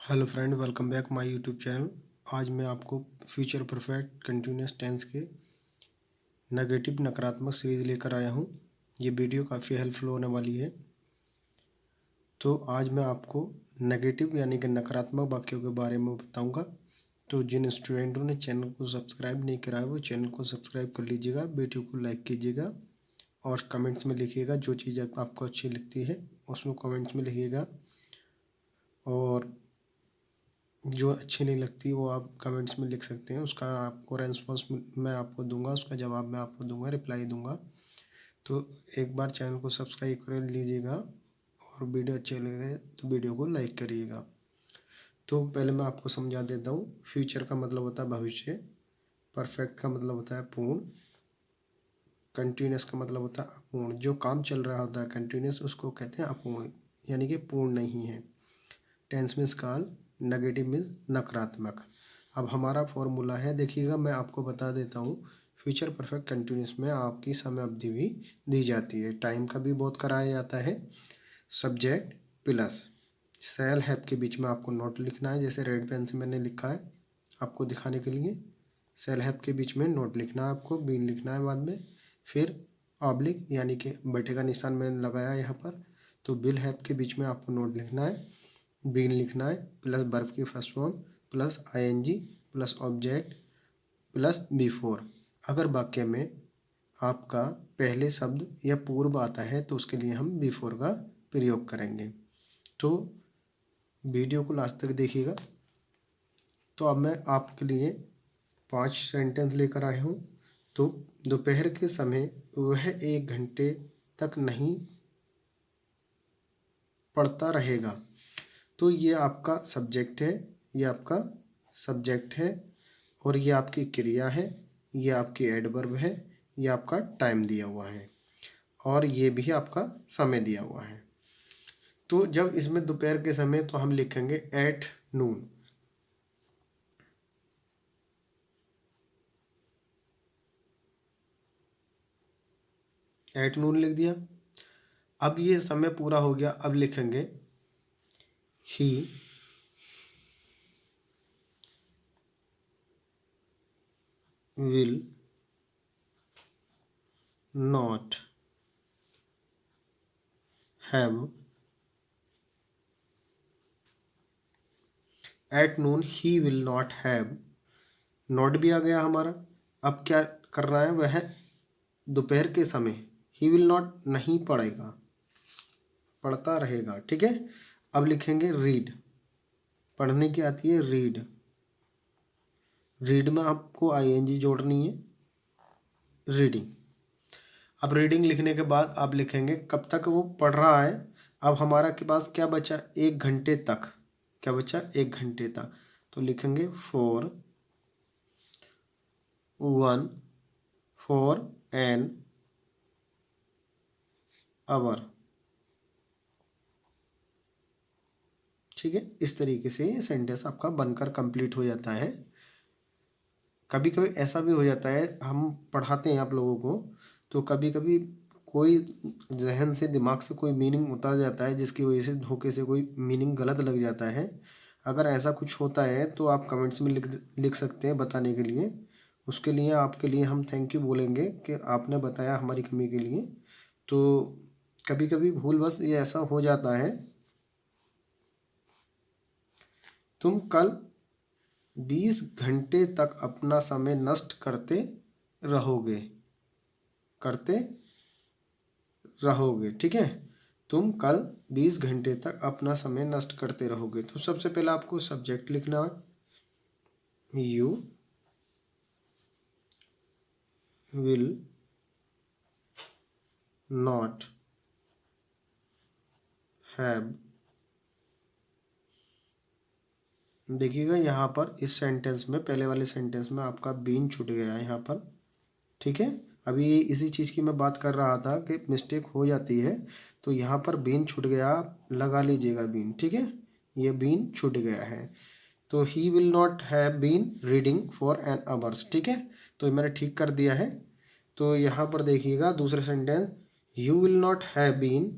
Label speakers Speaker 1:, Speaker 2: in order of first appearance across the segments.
Speaker 1: Hello friend, welcome back my YouTube channel. आज मैं आपको फ्यूचर परफेक्ट कंटिन्यूस टेंस के नेगेटिव नकारात्मक सीरीज़ लेकर आया हूँ। ये वीडियो काफ़ी हेल्पफुल होने वाली है। तो आज मैं आपको नेगेटिव यानी कि नकारात्मक वाक्यों के बारे में बताऊँगा। तो जिन स्टूडेंटों ने चैनल को सब्सक्राइब नहीं करा है वो चैनल को सब्सक्राइब कर लीजिएगा, वीडियो को लाइक कीजिएगा और कमेंट्स में लिखिएगा जो चीज़ आपको अच्छी लगती है उसमें कमेंट्स में लिखिएगा, और जो अच्छी नहीं लगती वो आप कमेंट्स में लिख सकते हैं। उसका आपको रेस्पॉन्स मैं आपको दूंगा, उसका जवाब मैं आपको दूंगा, रिप्लाई दूंगा। तो एक बार चैनल को सब्सक्राइब कर लीजिएगा और वीडियो अच्छे लगे तो वीडियो को लाइक करिएगा। तो पहले मैं आपको समझा देता हूँ। फ्यूचर का मतलब होता है भविष्य, परफेक्ट का मतलब होता है पूर्ण, कंटिन्यूस का मतलब होता है अपूर्ण। जो काम चल रहा होता है कंटिन्यूस उसको कहते हैं अपूर्ण, यानी कि पूर्ण नहीं है। टेंस मीन्स काल, नेगेटिव मीन्स नकारात्मक। अब हमारा फॉर्मूला है, देखिएगा मैं आपको बता देता हूँ। फ्यूचर परफेक्ट कंटिन्यूस में आपकी समय अवधि भी दी जाती है, टाइम का भी बहुत कराया जाता है। सब्जेक्ट प्लस सेल हैव के बीच में आपको नोट लिखना है, जैसे रेड पेन से मैंने लिखा है आपको दिखाने के लिए। सेल हैव के बीच में नोट लिखना है, आपको बीन लिखना है बाद में, फिर ऑब्लिक यानी कि बटे का निशान मैंने लगाया यहाँ पर। तो विल हैव के बीच में आपको नोट लिखना है, बीन लिखना है, प्लस वर्ब की first form, plus ING, plus object, plus before. अगर वाक्य में आपका पहले शब्द या पूर्व आता है तो उसके लिए हम बिफोर का प्रयोग करेंगे। तो वीडियो को लास्ट तक देखिएगा। तो अब मैं आपके लिए 5 सेंटेंस लेकर आया हूँ। तो दोपहर के समय वह 1 घंटे तक नहीं पढ़ता रहेगा। तो ये आपका सब्जेक्ट है, ये आपका सब्जेक्ट है, और ये आपकी क्रिया है, ये आपकी एडवर्ब है, ये आपका टाइम दिया हुआ है, और ये भी आपका समय दिया हुआ है। तो जब इसमें दोपहर के समय तो हम लिखेंगे एट नून। एट नून लिख दिया। अब ये समय पूरा हो गया, अब लिखेंगे ही will not have at noon. He will not have, not भी आ गया हमारा। अब क्या कर रहा है, वह दोपहर के समय ही विल नॉट नहीं पढ़ेगा, पढ़ता रहेगा। ठीक है। अब लिखेंगे रीड, पढ़ने की आती है रीड। रीड में आपको आईएनजी जोड़नी है, रीडिंग। अब रीडिंग लिखने के बाद आप लिखेंगे कब तक वो पढ़ रहा है। अब हमारा के पास क्या बचा, 1 घंटे तक। क्या बचा, 1 घंटे तक। तो लिखेंगे फॉर एन आवर। ठीक है। इस तरीके से ये सेंटेंस आपका बनकर कंप्लीट हो जाता है। कभी कभी ऐसा भी हो जाता है, हम पढ़ाते हैं आप लोगों को, तो कभी कभी कोई जहन से, दिमाग से कोई मीनिंग उतर जाता है जिसकी वजह से धोखे से कोई मीनिंग गलत लग जाता है। अगर ऐसा कुछ होता है तो आप कमेंट्स में लिख सकते हैं बताने के लिए। उसके लिए आपके लिए हम थैंक यू बोलेंगे कि आपने बताया हमारी कमी के लिए। तो कभी कभी भूल बस ये ऐसा हो जाता है। तुम कल 20 घंटे तक अपना समय नष्ट करते रहोगे, करते रहोगे। ठीक है। तुम कल 20 घंटे तक अपना समय नष्ट करते रहोगे। तो सबसे पहले आपको सब्जेक्ट लिखना है, यू विल नॉट हैव। देखिएगा यहाँ पर इस सेंटेंस में, पहले वाले सेंटेंस में आपका बीन छूट गया है यहाँ पर। ठीक है। अभी इसी चीज़ की मैं बात कर रहा था कि मिस्टेक हो जाती है, तो यहाँ पर बीन छूट गया, आप लगा लीजिएगा बीन। ठीक है। ये बीन छूट गया है। तो he will not have been reading for an hours. ठीक है। तो ये मैंने ठीक कर दिया है। तो यहाँ पर देखिएगा दूसरा sentence, you will not have been.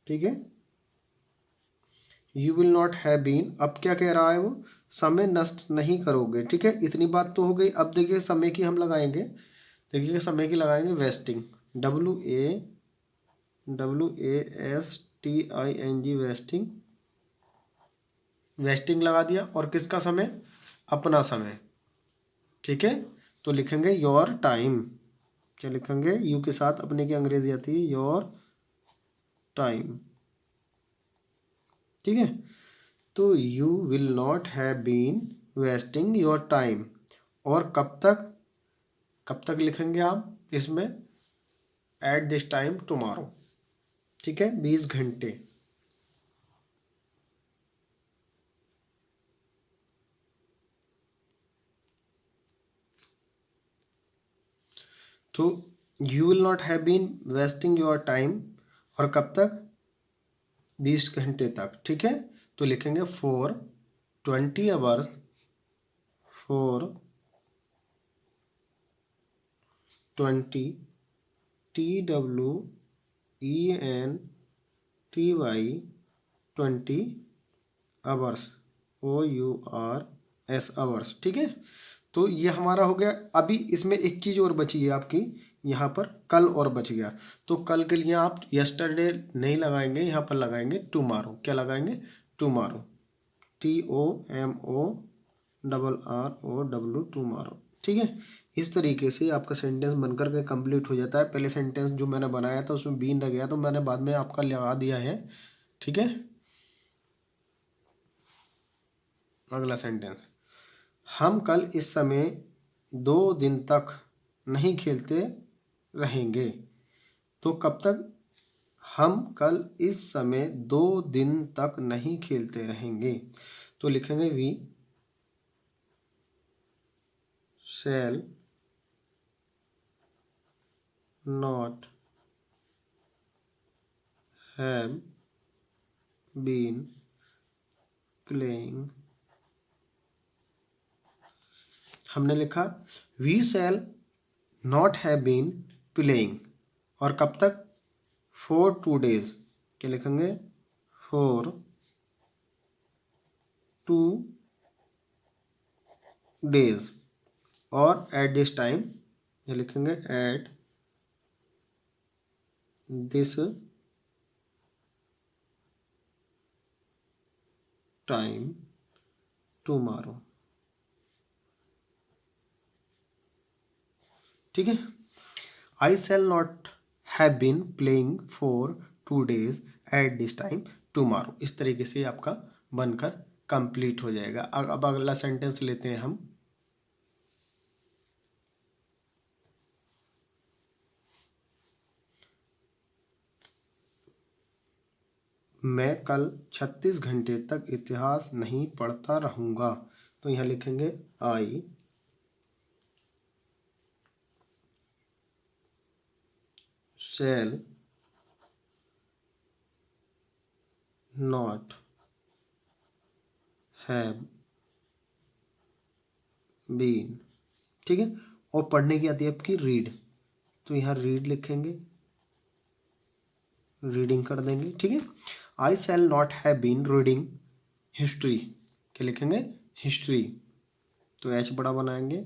Speaker 1: ठीक है। You will not have been, अब क्या कह रहा है वो, समय नष्ट नहीं करोगे। ठीक है, इतनी बात तो हो गई। अब देखिए समय की हम लगाएंगे, देखिए समय की लगाएंगे वेस्टिंग, WASTING, वेस्टिंग, वेस्टिंग लगा दिया। और किसका समय, अपना समय। ठीक है, तो लिखेंगे योर टाइम, क्या लिखेंगे, यू के साथ अपने की अंग्रेजी आती है, योर टाइम। ठीक है, तो you will not have been wasting your time. और कब तक, कब तक लिखेंगे आप इसमें, एट दिस टाइम टुमारो। ठीक है, 20 घंटे। तो you will not have been wasting your time, और कब तक, 20 घंटे तक। ठीक है, तो लिखेंगे for 20 hours, for 20, TWENTY, 20 hours, OURS hours. ठीक है, तो ये हमारा हो गया। अभी इसमें एक चीज़ और बची है आपकी, यहाँ पर कल और बच गया। तो कल के लिए आप यस्टरडे नहीं लगाएंगे, यहाँ पर लगाएंगे टुमारो। क्या लगाएंगे, टुमारो, TOMORROW, टुमारो। ठीक है, इस तरीके से आपका सेंटेंस बनकर के कंप्लीट हो जाता है। पहले सेंटेंस जो मैंने बनाया था उसमें बीन रह गया, तो मैंने बाद में आपका लगा दिया है। ठीक है, अगला सेंटेंस, हम कल इस समय 2 दिन तक नहीं खेलते रहेंगे। तो कब तक, हम कल इस समय 2 दिन तक नहीं खेलते रहेंगे। तो लिखेंगे we shall not have been playing, हमने लिखा we shall not have been playing, और कब तक, फॉर 2 डेज। क्या लिखेंगे, फॉर 2 डेज। और एट दिस टाइम, ये लिखेंगे एट दिस टाइम टुमारो। ठीक है, I shall not have been playing for 2 days at this time tomorrow. इस तरीके से आपका बनकर कंप्लीट हो जाएगा। अब अगला सेंटेंस लेते हैं हम, मैं कल 36 घंटे तक इतिहास नहीं पढ़ता रहूँगा। तो यहाँ लिखेंगे I shall not have been. ठीक है, और पढ़ने की आती है आपकी रीड, तो यहाँ रीड लिखेंगे, रीडिंग कर देंगे। ठीक है, I shall not have been reading history. क्या लिखेंगे, हिस्ट्री, तो एच बड़ा बनाएंगे,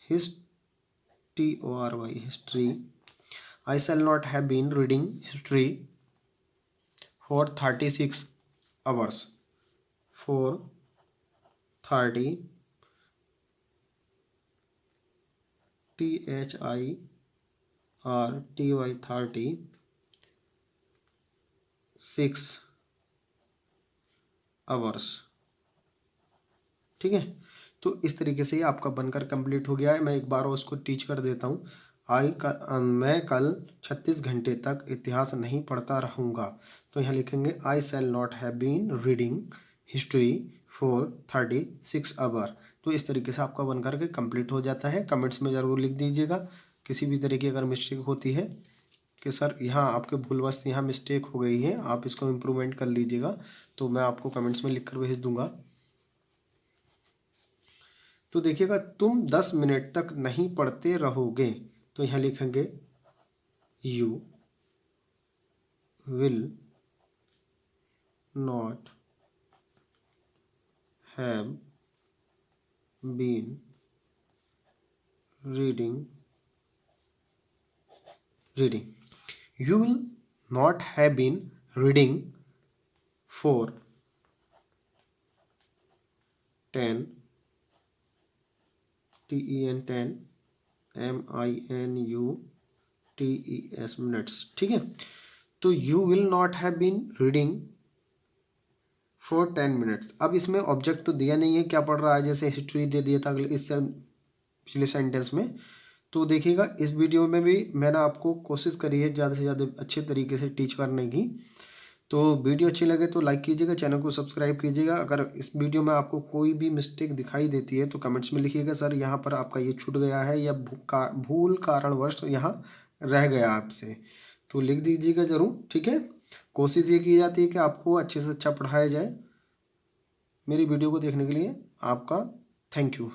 Speaker 1: HISTORY, history. I shall not have been reading history for 36 hours, for 30, THIRTY 6 hours. ठीक है, तो इस तरीके से आपका बनकर कंप्लीट हो गया है। मैं एक बार और उसको टीच कर देता हूँ। मैं कल 36 घंटे तक इतिहास नहीं पढ़ता रहूँगा। तो यहाँ लिखेंगे I shall not have been reading history for 36 hour. तो इस तरीके से आपका बनकर के कंप्लीट हो जाता है। कमेंट्स में ज़रूर लिख दीजिएगा किसी भी तरह की अगर मिस्टेक होती है कि सर यहाँ आपके भूलवश यहाँ मिस्टेक हो गई है, आप इसको इम्प्रूवमेंट कर लीजिएगा, तो मैं आपको कमेंट्स में लिख कर भेज दूँगा। तो देखिएगा, तुम 10 मिनट तक नहीं पढ़ते रहोगे। तो यहाँ लिखेंगे you will not have been reading. You will not have been reading for 10 ten minutes minutes, ठीक है। तो you will not have been reading for 10 minutes। अब इसमें ऑब्जेक्ट तो दिया नहीं है, क्या पढ़ रहा है, जैसे हिस्ट्री दे दिया था अगले इस पिछले सेंटेंस में। तो देखिएगा इस वीडियो में भी मैंने आपको कोशिश करी है ज़्यादा से ज़्यादा अच्छे तरीके से टीच करने की। तो वीडियो अच्छी लगे तो लाइक कीजिएगा, चैनल को सब्सक्राइब कीजिएगा। अगर इस वीडियो में आपको कोई भी मिस्टेक दिखाई देती है तो कमेंट्स में लिखिएगा, सर यहाँ पर आपका ये छूट गया है या भूल कारणवश यहाँ रह गया आपसे, तो लिख दीजिएगा ज़रूर, ठीक है। कोशिश ये की जाती है कि आपको अच्छे से अच्छा पढ़ाया जाए। मेरी वीडियो को देखने के लिए आपका thank you.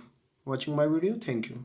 Speaker 1: Watching my video, thank you.